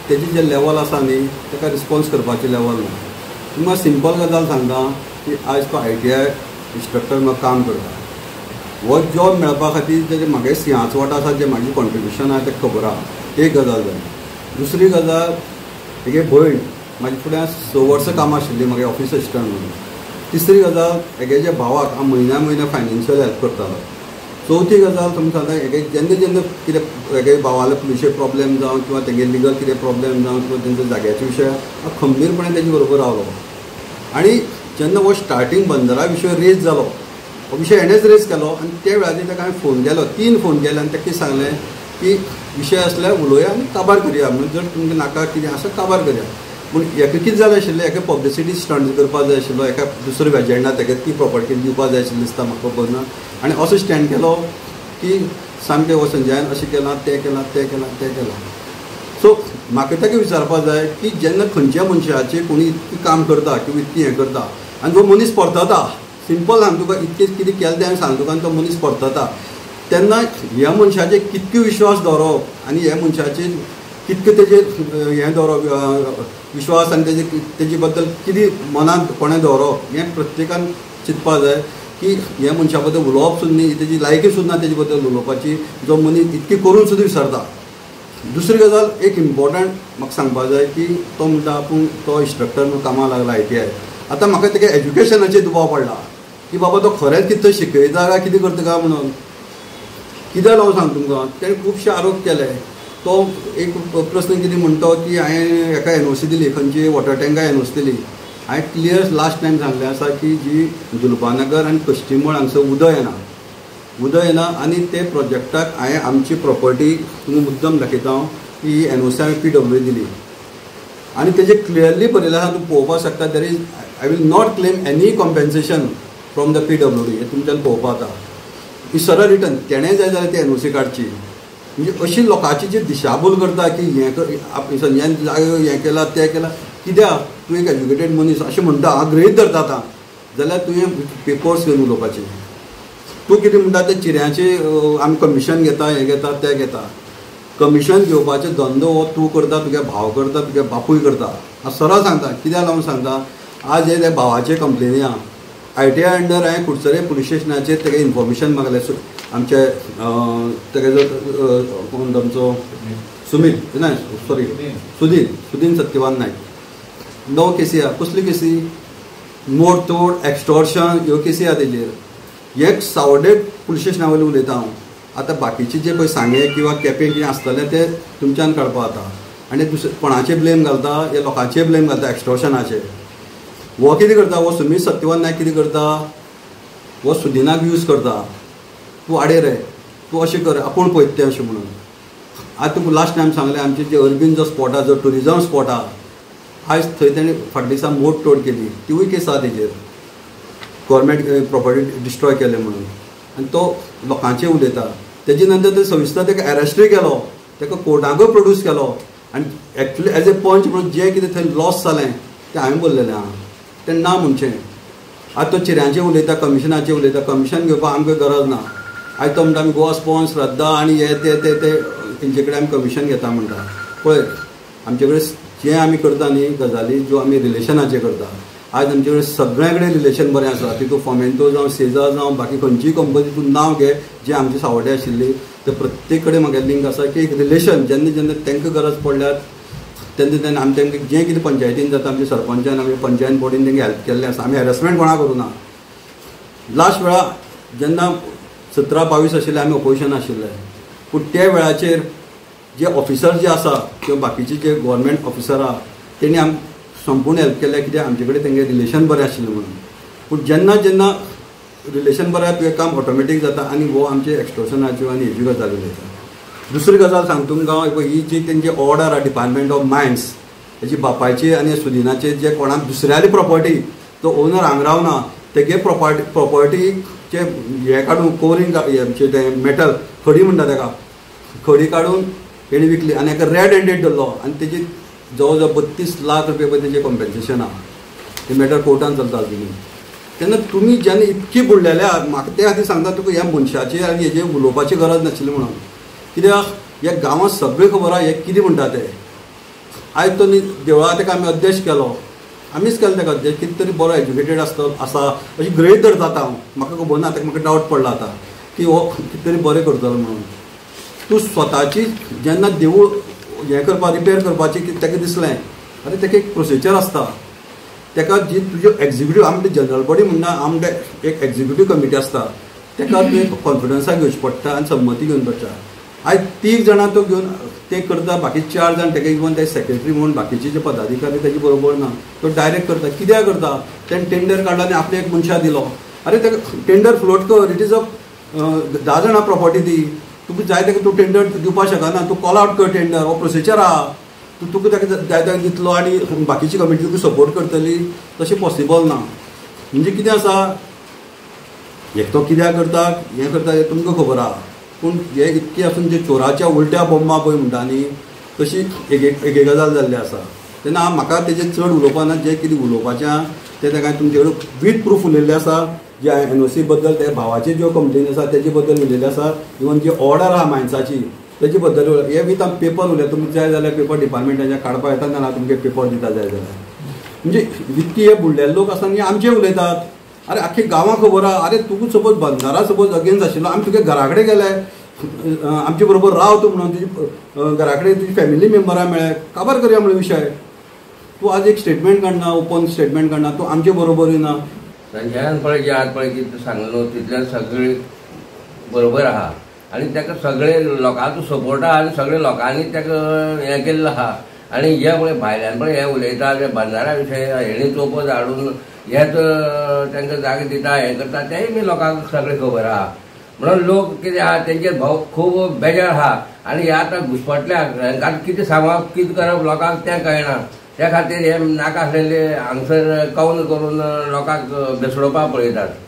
तेजी जे लेवल आसा न्ही ताका रिस्पॉन्स करपाचें लेवल ना. तुमकां सिंपल गजाल सांगता की आयज तो ITI इंस्ट्रक्टर म्हाका काम करता. हो जॉब मेळपा खातीर तेजे म्हागे सिंहाचो वांटो आसा, जे म्हाजी कॉन्ट्रिब्युशन आसा तें खबर आहा. एक गजाल जाली. दुसरी गजाल, हेगे भयण म्हाजे फुडें 6 वर्सां काम आशिल्ली म्हागे ऑफिस असिस्टंट म्हणून. तिसरी गजाल, हेगे जे भावाक हांव म्हयन्या फायनान्शियल हेल्प करतालो. चवथी गजाल तुमकां सांगता, हेगे जेन्ना कितें हेगे भावाले पुलिशे प्रॉब्लेम जावं किंवा तेगे लिगल कितें प्रॉब्लेम जावं किंवा तेंच्या जाग्याचे विशय हांव खंबीरपणे तेजे बरोबर रावलो. आनी जेन्ना हो स्टार्टींग बंदरा विशय रेज जालो, हो विशय हेणेच रेज केलो आनी त्या वेळाचेर ताका हांवें फोन केलो, 3 फोन केले आनी ताका कितें सांगलें की विशय आसल्यार उलोवया आनी काबार करया. म्हणजे जर तुमकां नाका कितें आसा काबार करया. पूण हेका कितें जालें आशिल्लें, हेका पब्लिसिटी स्टंट करपाक जाय आशिल्लो, हेका दुसऱ्या एजेंडा तेका ती प्रॉपर्टी दिवपाक जाय आशिल्ली दिसता म्हाका खबर ना. आनी असो स्टँड केलो की सामकें हो संजयान अशें केलां, तें केलां, तें केलां, तें केलां. सो म्हाका ताका विचारपाक जाय की जेन्ना खंयच्या मनशाचें कोणी इतकें काम करता किंवा इतकें हें करता आनी जो मनीस परतता, सिंपल सांग तुका, इतकें कितें केलें तें हांवें सांग तुका, आनी तो मनीस परतता, तेन्ना ह्या मनशाचेर कितके विश्वास दवरप आनी ह्या मनशाचेर कितके तेजेर हें दवरप विश्वास आनी तेजे बद्दल कितें मनांत कोणें दवरप हें प्रत्येकान चिंतपाक जाय की ह्या मनशा बद्दल उलोवप सुद्दां न्ही, तेजी लायकी सुद्दां तेजे बद्दल उलोवपाची, जो मनीस इतकें करून सुद्दां विसरता. दुसरी गजाल एक इम्पॉर्टंट म्हाका सांगपाक जाय की तो म्हणटा आपूण तो इंस्ट्रक्टर म्हणून कामाक लागला ITI. आतां म्हाका तेगे एज्युकेशनाचेर दुबाव पडला की बाबा तो खरेंच कितें शिकयता काय कितें करता काय म्हणून. कित्याक लागून सांग तुमकां, तेणें खुबशे आरोप केले. तो एक प्रश्न कितें म्हणतो की हांवें हेका NOC दिली, खंयची वॉटर टँका NOC दिली. हांवें क्लियर लास्ट टायम सांगलें आसा की जी जुलपानगर आनी कश्टीमळ हांगसर उदक येना आनी ते प्रोजेक्टाक हांवें आमची प्रॉपर्टी तुमी मुद्दम दाखयता की ही NOC हांवें PW दिली. आनी तेजें क्लियरली बरयलें आसा, तूं पळोवपाक शकता. There is I will not claim any compensation from the PWD. हें तुमच्यान पळोवपाक जाता. ही सरळ रिटर्न तेणें जाय जाल्यार ती NOC काडची. म्हणजे अशी लोकांची जी दिशाभूल करता की हें संजयान हें केलां तें केलां, कित्याक तूं एक एज्युकेटेड मनीस अशें म्हणटा, हांव गृहीत धरता आतां, जाल्यार तुवें पेपर्स घेवन उलोवपाचें. तूं कितें म्हणटा तें चिऱ्यांचें आमी कमिशन घेता, हें घेता, तें घेता. कमिशन घेवपाचो धंदो हो तूं करता, तुगे भाव करता, तुगे बापूय करता. हांव सरळ सांगता, कित्याक लागून सांगता, आज हे भावाचे कंप्लेनी आहा. ITI अंडर हांवें कुडचरे पुलीस स्टेशनाचेर तेगे इन्फॉर्मेशन मागलें. आमचे तेगे जो कोण तुमचो सुधीर सत्यवान नायक, 9 केसी आहा. कसली केसी? मोडतोड, एक्स्टॉर्शन, ह्यो केसी आहा तेजेर. एक सावड्डे पुलीस स्टेशना वयले उलयता हांव. आतां बाकीचे जे पळय सांगे किंवा केपें कितें आसतलें तें तुमच्यान काडपाक जाता. आनी दुसरे कोणाचे ब्लेम घालता, हे लोकांचे ब्लेम घालता एक्स्टॉर्शनाचे. हो कितें करता, हो सुमीत सत्यवान नायक कितें करता, हो सुदिनाक यूज करता. तूं आडे रे, तूं अशें कर, आपूण पळयत तें अशें म्हणून. आतां तुका लास्ट टायम सांगलें, आमचे जे अर्बीन जो स्पॉट आहा, जो टुरिजम स्पॉट आहा, आयज थंय तेणें फाटल्या दिसा मोड तोड केली. तिवूय केस आहा तेजेर, गव्हर्मेंट प्रॉपर्टी डिस्ट्रॉय केले म्हणून. आनी तो लोकांचे उलयता. तेजे नंतर ते सविस्तर ताका अरेस्टूय केलो, ताका कोर्टाकूय प्रोड्यूस केलो. आनी एक्चुली एज ए पंच म्हणून जें कितें थंय लॉस जालें तें हांवें बोललेलें आहा, तें ना म्हणचें. आतां तो चिऱ्यांचें उलयता, कमिशनाचें उलयता. कमिशन घेवपाक आमकां गरज ना. आयज तो म्हणटा आमी गोवा स्पॉन्स, श्रद्धा आनी हे ते तेंचे कडेन आमी कमिशन घेता म्हणटा. पळय, आमचे कडेन जें आमी करता न्ही गजाली, ज्यो आमी रिलेशनाचे करता, आयज आमचे कडेन सगळ्या कडेन रिलेशन बरें आसा. तितून फॉमेंतो जावं, सेजा जावं, बाकी खंयचीय कंपनी तूं नांव घे जे आमचे सावड्डे आशिल्ली, ते प्रत्येक कडेन म्हागे लिंक आसा की एक रिलेशन जेन्ना तांकां गरज पडल्यार तेन्ना आमी तांकां जें कितें पंचायतीन जाता, आमच्या सरपंचान आमी पंचायत बॉडीन तांकां हेल्प केल्लें आसा. आमी हॅरेसमेंट कोणाक करूं ना. लास्ट वेळा जेन्ना 17-22 आशिल्ले आमी ऑपोजिशन आशिल्ले, पूण त्या वेळाचेर जे ऑफिसर जे आसा किंवा बाकीचे जे गव्हर्मेंट ऑफिसर आहा तेणी आमकां संपूर्ण हेल्प केल्या, कित्याक आमचे कडेन तेंगे रिलेशन बरें आशिल्लें म्हणून. पूण जेन्ना रिलेशन बरें तुवें काम ऑटोमॅटीक जाता आनी हो आमचे एक्स्टॉर्शनाच्यो आनी हेज्यो गजाली उलयता. दुसरी गजाल सांग तुमकां, ही जी तेंची ऑर्डर आहा डिपार्टमेंट ऑफ मायन्स, हेजी बापायची आनी सुदिनाचे जे कोणाक दुसऱ्याली प्रॉपर्टी, तो ओनर हांगा रावना, तेगे प्रॉपर्टीचे हे काडून कोरींग हेचे तें मेटल खडी म्हणटा ताका, खडी काडून हेणी विकली आनी हाका रेड हँडेड धरलो. आनी तेजी जवळ जवळ 32 लाख रुपया पळय तेजें कॉम्पेन्सेशन आहा. ते मॅटर कोर्टान चलता अजुनी. तेन्ना तुमी जेन्ना इतकी बुडलेल्या, म्हाका त्या खातीर सांगता तुका ह्या मनशाचेर आनी हेजेर उलोवपाची गरज नाशिल्ली म्हणून. कित्याक ह्या गांवांत सगळें खबर आहा हे कितें म्हणटा ते. आयज तो न्ही देवळा ताका आमी अध्यक्ष केलो, आमीच केलो ताका अध्यक्ष, कितें तरी बरो एज्युकेटेड आसा अशी ग्रेड धरता आतां हांव, म्हाका खबर ना, ताका म्हाका डावट पडला आतां की हो कितें तरी बरें करतलो म्हणून. तूं स्वताची जेन्ना देवूळ हें करपा रिपेर करपाची ताका दिसलें, आनी ताका एक प्रोसिजर आसता, ताका जी तुज्यो एक्झिक्युटीव आमचे जनरल बॉडी म्हणना आमचे एक एक्झिक्युटीव कमिटी आसता, ताका तुवें कॉन्फिडन्साक घेवचें पडटा आनी संमती घेवन पडटा. आयज 3 जाणां तो घेवन ते करता, बाकी 4 जाण ताका इवन ते सेक्रेटरी म्हणून बाकीचे जे पदाधिकारी ताजे बरोबर ना, तो डायरेक्ट करता. कित्याक करता? तेणें टेंडर काडला आनी आपल्या एक मनशाक दिलो. अरे ताका टेंडर फ्लोट कर, इट इज अ 10 जाणां प्रॉपर्टी दी, तुका जाय ताका तूं टेंडर दिवपाक शकना, तूं कॉल आउट कर टेंडर, हो प्रोसिजर आहा. तुका ताका जाय ताका दितलो आनी बाकीची कमिटी तुका सपोर्ट करतली, तशें पॉसिबल ना. म्हणजे कितें आसा, एक तो कित्याक करता हें करता हें तुमकां खबर आहा, पूण हे इतके आसून जे चोराच्या उलट्या बोम्मा पळय म्हणटा न्ही, तशी एक गजाल जाल्ली आसा. तेन्ना म्हाका तेजेर चड उलोवपा ना, जें कितें उलोवपाचें तें ताका तुमचे कडेन वीथ प्रूफ उलयल्लें आसा. जे NOC बद्दल त्या भावाची ज्यो कंप्लेन आसा तेजे बद्दल उलयल्ले आसा, इवन जी ऑर्डर आहा मायन्साची तेजे बद्दल हे विथ पेपर उलय. तुमकां जाय जाल्यार पेपर डिपार्टमेंटाच्या काडपा येता ना, तुमकां पेपर दिता जाय जाल्यार. म्हणजे इतके हे बुडलेले लोक आसा न्ही आमचे उलयतात. अरे आख्खे गांवाक खबर आहा, अरे तुका सपोज बंधारा सपोज अगेन्स्ट आशिल्लो, आमी तुगे घरा कडेन गेले, आमचे बरोबर राव तूं म्हणून, तुजी घरा कडेन तुजी फॅमिली मेंबरां मेळ्ळे, काबार करया म्हणून विशय. तूं आज एक स्टेटमेंट काडना, ओपन स्टेटमेंट काडना, तूं आमचे बरोबर येना. संजयान पळय जे आज पळय कितें सांगलो तितल्यान सगळे बरोबर आहा आनी ताका सगळे लोकांचो सपोर्ट आहा आनी सगळे लोकांनी ताका हें केल्लो आहा. आनी हे पळय भायल्यान पळय हें उलयता जे बंधारा विशय हेणी चोपत हाडून हेच तांकां जागे दिता हें करता तेंय बी लोकांक सगळें खबर आहा. म्हणून लोक कितें आहा तेंचेर भाव खूब बेजार आहा आनी हे आतां घुसपटल्याक हांकां कितें सांगप कितें करप लोकांक तें कळना. त्या खातीर हे नाका आसलेले हांगसर कौन करून लोकांक बेसडोवपाक पळयतात.